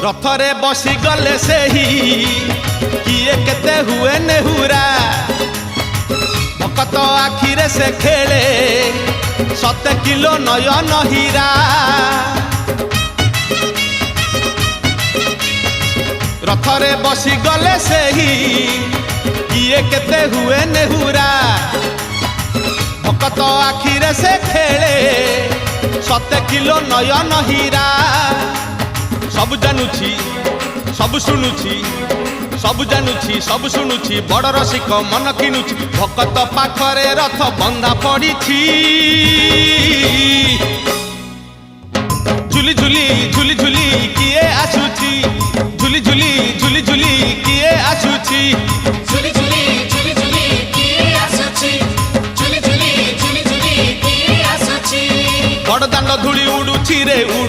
रथरे बसी गले से ही किए केते हुए नेहुरा भकत आखिरे से खेले 7 किलो नयन हीरा रथरे बसी गले से ही किए केते हुए नेहुरा भकत आखिरे से खेले 7 किलो नयन हीरा सब जानुछि सब शुणुछि सब जानुछि सब शुणुछि बड़ रसिक मन किनुछि भकत पाखरे रथ बंधा पड़िछि झुली झुली झुली झुली किए आसुछि झुली झुली झुली झुली किए आसुछि झुली झुली झुली झुली किए आसुछि झुली झुली झुली झुली किए आसुछि बड़ दांड धूली उडुछि रे उडु